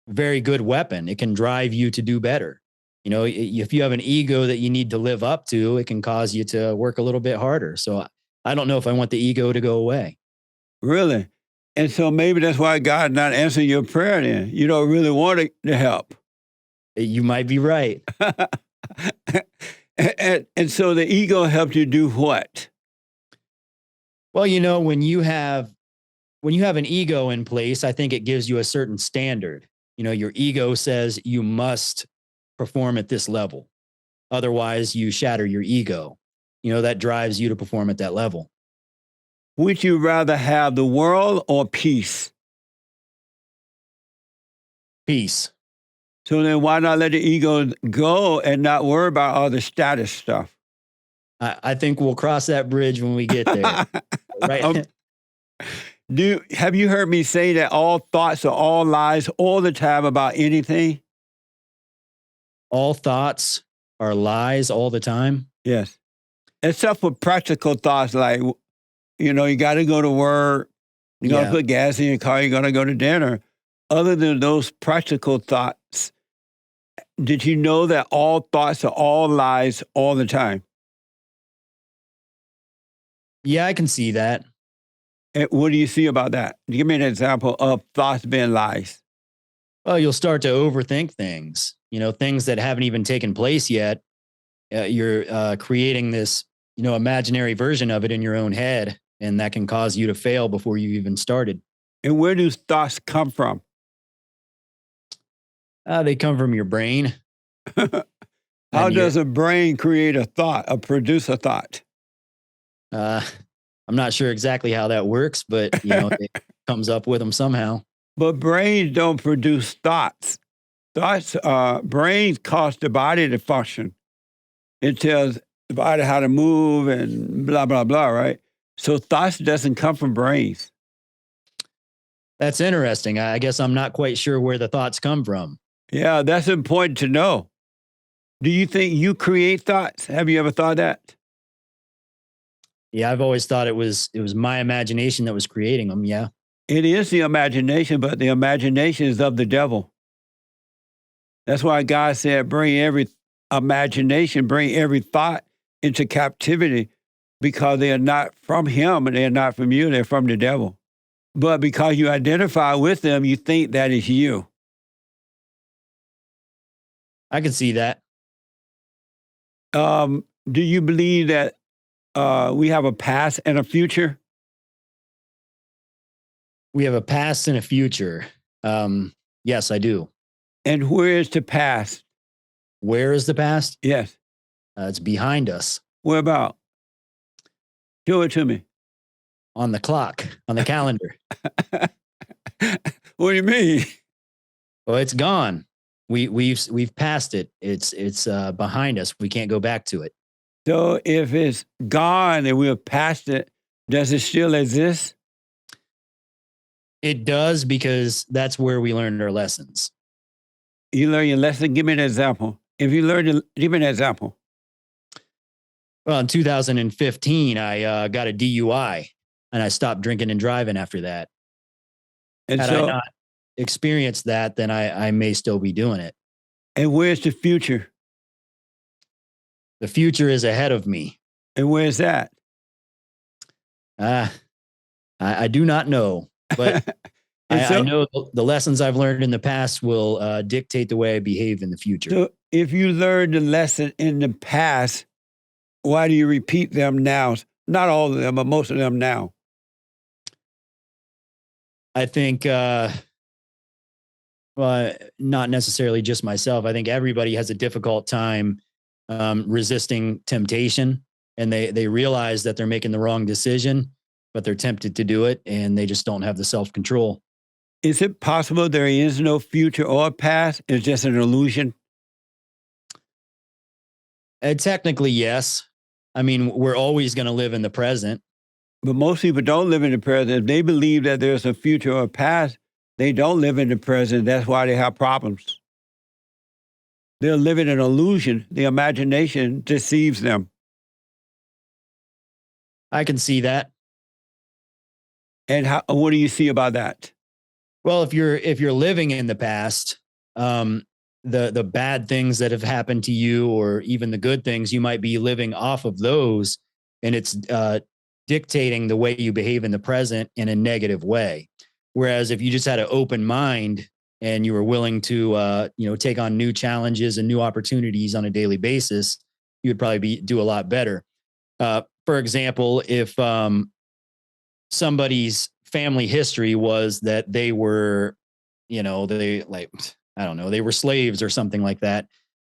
very good weapon. It can drive you to do better. If you have an ego that you need to live up to, it can cause you to work a little bit harder. So I don't know if I want the ego to go away. Really? And so maybe that's why God's not answering your prayer then. You don't really want it to help. You might be right. and so the ego helped you do what? Well, when you have an ego in place, I think it gives you a certain standard. Your ego says you must perform at this level. Otherwise, you shatter your ego. That drives you to perform at that level. Would you rather have the world or peace? Peace. So then why not let the ego go and not worry about all the status stuff? I think we'll cross that bridge when we get there. Right. Have you heard me say that all thoughts are all lies all the time about anything? All thoughts are lies all the time? Yes. Except for practical thoughts like, you got to go to work, you got to put gas in your car, you got to go to dinner. Other than those practical thoughts, did you know that all thoughts are all lies all the time? Yeah, I can see that. And what do you see about that? Give me an example of thoughts being lies. Well, you'll start to overthink things, things that haven't even taken place yet. You're creating this, imaginary version of it in your own head, and that can cause you to fail before you even started. And where do thoughts come from? They come from your brain. How does a brain create a thought, or produce a thought? I'm not sure exactly how that works, but it comes up with them somehow. But brains don't produce thoughts. Brains cause the body to function. It tells the body how to move and blah, blah, blah, right? So thoughts doesn't come from brains. That's interesting. I guess I'm not quite sure where the thoughts come from. Yeah, that's important to know. Do you think you create thoughts? Have you ever thought that? Yeah, I've always thought it was my imagination that was creating them. Yeah. It is the imagination, but the imagination is of the devil. That's why God said, bring every imagination, bring every thought into captivity, because they are not from him and they're not from you, they're from the devil. But because you identify with them, you think that is you. I can see that. Do you believe that we have a past and a future? We have a past and a future. Yes, I do. And where is the past? Where is the past? Yes. It's behind us. Where about? Show it to me. On the clock, on the calendar. What do you mean? Well, it's gone. We've passed it. It's behind us. We can't go back to it. So if it's gone and we're past it, does it still exist? It does, because that's where we learned our lessons. You learn your lesson. Give me an example. If you learn, give me an example. Well, in 2015, I got a DUI, and I stopped drinking and driving after that. And Had so, I not experienced that, then I may still be doing it. and where's the future? The future is ahead of me. And where's that? I do not know, but And I so- know the lessons I've learned in the past will dictate the way I behave in the future. So if you learned the lesson in the past, why do you repeat them now? Not all of them, but most of them now. I think, well, not necessarily just myself. I think everybody has a difficult time resisting temptation, and they realize that they're making the wrong decision, but they're tempted to do it, and they just don't have the self-control. Is it possible there is no future or past? It's just an illusion? Technically, yes. I mean, we're always going to live in the present. But most people don't live in the present. If they believe that there's a future or past, they don't live in the present. That's why they have problems. They're living an illusion. The imagination deceives them. I can see that. And what do you see about that? Well, if you're living in the past, the bad things that have happened to you, or even the good things, you might be living off of those, and it's dictating the way you behave in the present in a negative way. Whereas if you just had an open mind and you were willing to take on new challenges and new opportunities on a daily basis, you would probably do a lot better. For example, if somebody's family history was that they were, they were slaves or something like that,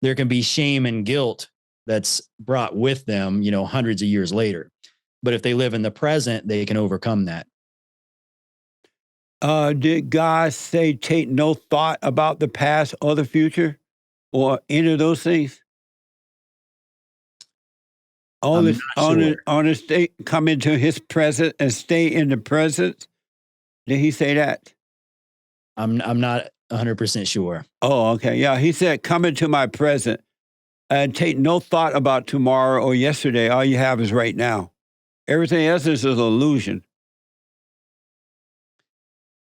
there can be shame and guilt that's brought with them, hundreds of years later. But if they live in the present, they can overcome that. Did God say take no thought about the past or the future or any of those things? I'm not sure. On the state, come into his presence and stay in the presence? Did he say that? I'm not 100% sure. Oh, okay. Yeah, he said, come into my present and take no thought about tomorrow or yesterday. All you have is right now. Everything else is an illusion.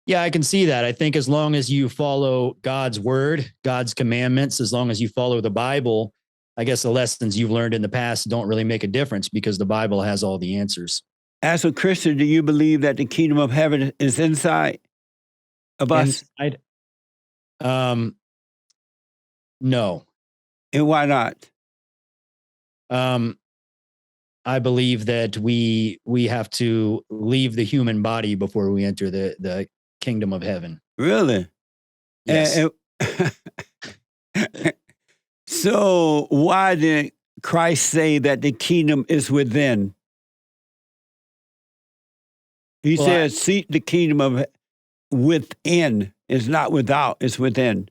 Yeah, I can see that. I think as long as you follow God's word, God's commandments, as long as you follow the Bible, I guess the lessons you've learned in the past don't really make a difference, because the Bible has all the answers. As a Christian, do you believe that the kingdom of heaven is inside of us? Inside? No. And why not? I believe that we have to leave the human body before we enter the kingdom of heaven. Really? Yes. So why did Christ say that the kingdom is within? He said, seek the kingdom of within. It's not without, it's within.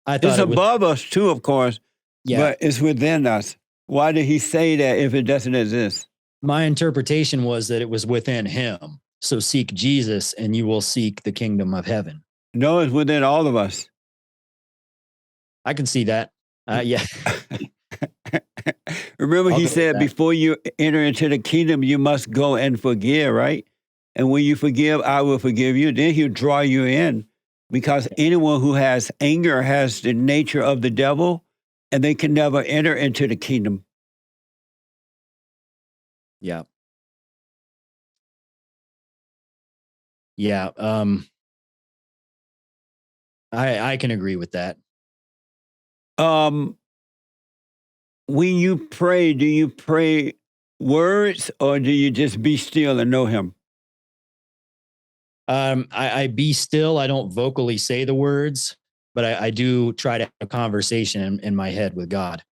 I thought It's above us too, of course, but it's within us. Why did he say that if it doesn't exist? My interpretation was that it was within him. So seek Jesus and you will seek the kingdom of heaven. No, it's within all of us. I can see that. Yeah. Remember, I'll he go with said, that. before you enter into the kingdom, you must go and forgive, right? And when you forgive, I will forgive you. Then he'll draw you in, because anyone who has anger has the nature of the devil, and they can never enter into the kingdom. Yeah. Yeah. I can agree with that. When you pray, do you pray words or do you just be still and know him? I be still. I don't vocally say the words, but I do try to have a conversation in my head with God.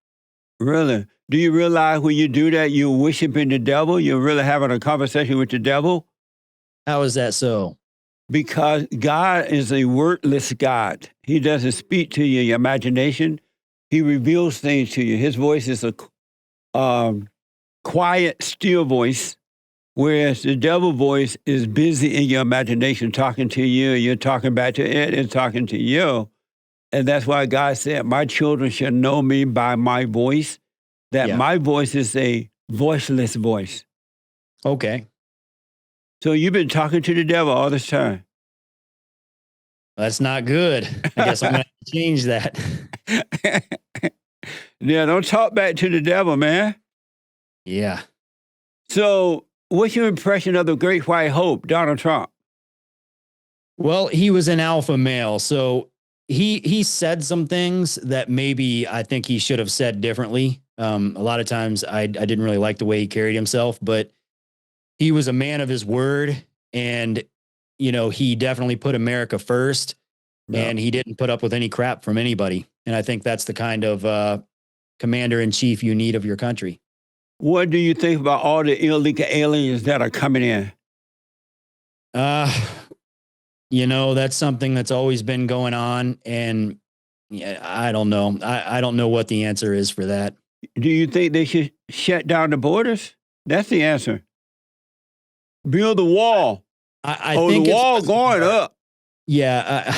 Really? Do you realize when you do that, you're worshiping the devil? You're really having a conversation with the devil? How is that so? because God is a wordless God. He doesn't speak to you, your imagination. He reveals things to you. His voice is a quiet, still voice, whereas the devil voice is busy in your imagination, talking to you. You're talking back to it and talking to you. And that's why God said, my children shall know me by my voice, that Yeah. my voice is a voiceless voice. Okay. So you've been talking to the devil all this time. That's not good. I guess I'm going to change that. Yeah, don't talk back to the devil, man. Yeah. So what's your impression of the great white hope, Donald Trump? Well, he was an alpha male, so he said some things that maybe I think he should have said differently. A lot of times I didn't really like the way he carried himself, but he was a man of his word, and he definitely put America first, and he didn't put up with any crap from anybody. And I think that's the kind of commander in chief you need of your country. What do you think about all the illegal aliens that are coming in? That's something that's always been going on, and I don't know. I don't know what the answer is for that. Do you think they should shut down the borders? That's the answer. Build a wall. I think the wall going up. Yeah,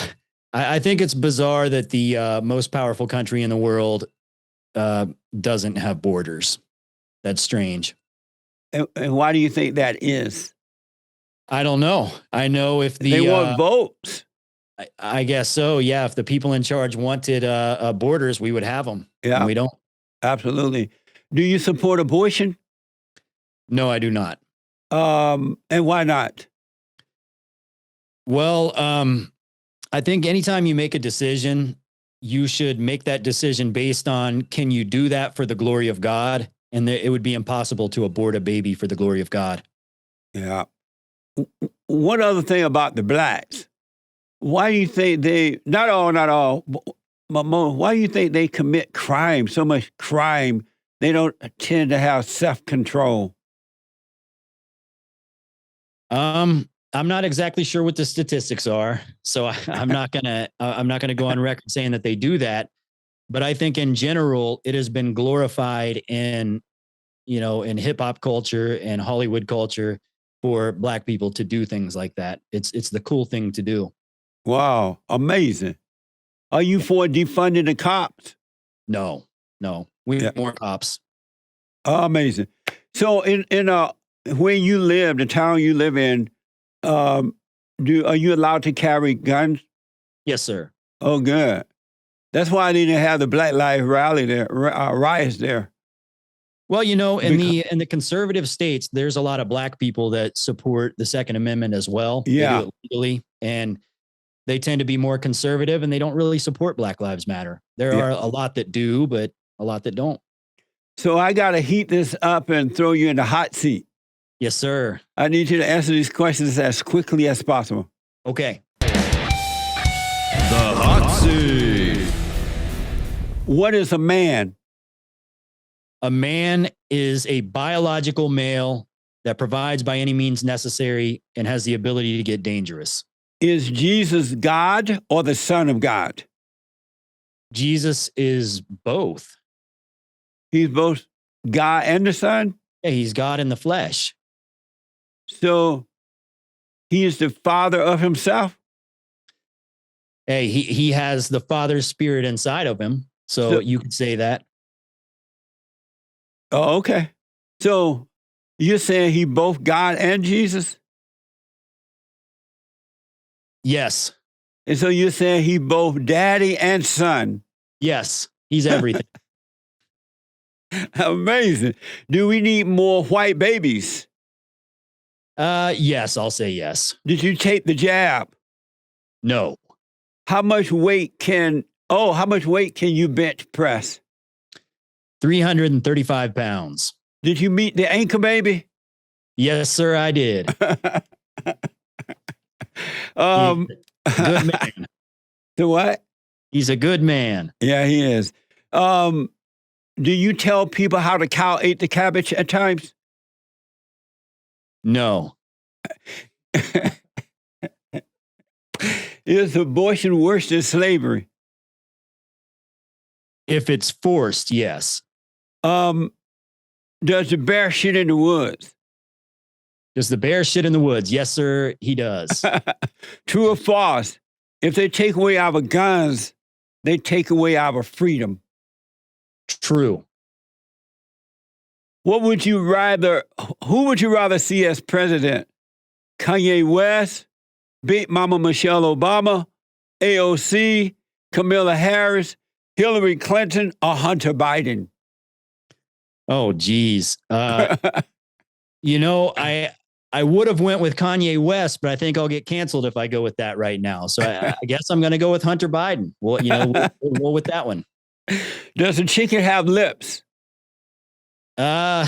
I think it's bizarre that the most powerful country in the world doesn't have borders. That's strange. And why do you think that is? I don't know. I know if they want votes. I guess so. Yeah, if the people in charge wanted borders, we would have them. Yeah, and we don't. Absolutely. Do you support abortion? No, I do not. And why not? Well, I think anytime you make a decision, you should make that decision based on, can you do that for the glory of God? And it would be impossible to abort a baby for the glory of God. Yeah. One other thing about the blacks, why do you think not all, but why do you think they commit crime, so much crime, they don't tend to have self-control? I'm not exactly sure what the statistics are, so I'm not gonna go on record saying that they do that. But I think in general, it has been glorified in hip hop culture and Hollywood culture for Black people to do things like that. It's the cool thing to do. Wow, amazing. Are you for defunding the cops? No, we need more cops. Amazing. So in where you live, the town you live in, are you allowed to carry guns? Yes, sir. Oh, good. That's why they didn't have the Black Lives rally there, riots there. Well, in the conservative states, there's a lot of Black people that support the Second Amendment as well. Yeah. They do it legally, and they tend to be more conservative, and they don't really support Black Lives Matter. There are a lot that do, but a lot that don't. So I got to heat this up and throw you in the hot seat. Yes, sir. I need you to answer these questions as quickly as possible. Okay. The hot seat. What is a man? A man is a biological male that provides by any means necessary and has the ability to get dangerous. Is Jesus God or the Son of God? Jesus is both. He's both God and the Son? Yeah, he's God in the flesh. So he is the Father of himself? Hey, he has the Father's Spirit inside of him. So you could say that. Oh, okay. So you're saying he both God and Jesus? Yes. And so you're saying he both daddy and son? Yes. He's everything. Amazing. Do we need more white babies? Yes, I'll say yes. Did you take the jab? No. How much weight can you bench press? 335 pounds. Did you meet the anchor baby? Yes, sir, I did. Good man. The what? He's a good man. Yeah, he is. Do you tell people how the cow ate the cabbage at times? No. Is abortion worse than slavery? If it's forced, yes. Does the bear shit in the woods? Does the bear shit in the woods? Yes, sir, he does. True or false? If they take away our guns, they take away our freedom. True. What would you rather, who would you rather see as president? Kanye West, Big Mama Michelle Obama, AOC, Kamala Harris, Hillary Clinton, or Hunter Biden? Oh, geez. You know, I would have went with Kanye West, but I think I'll get canceled if I go with that right now. So I guess I'm going to go with Hunter Biden. Well, you know, we'll go with that one. Does a chicken have lips? Yeah.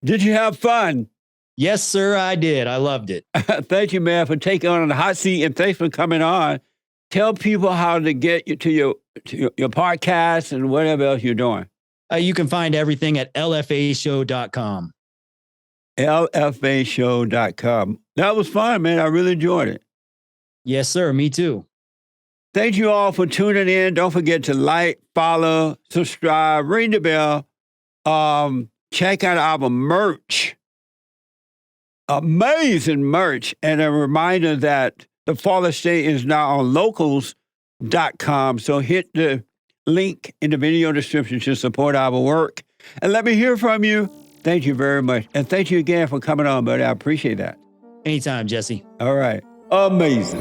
Did you have fun? Yes, sir, I did. I loved it. Thank you, man, for taking on the hot seat, and thanks for coming on. Tell people how to get you to your podcast and whatever else you're doing. You can find everything at lfashow.com. lfashow.com. That was fun, man. I really enjoyed it. Yes, sir. Me too. Thank you all for tuning in. Don't forget to like, follow, subscribe, ring the bell. Check out our merch. Amazing merch. And a reminder that the Fallen State is now on locals.com. So hit the link in the video description to support our work. And let me hear from you. Thank you very much. And thank you again for coming on, buddy. I appreciate that. Anytime, Jesse. All right. Amazing.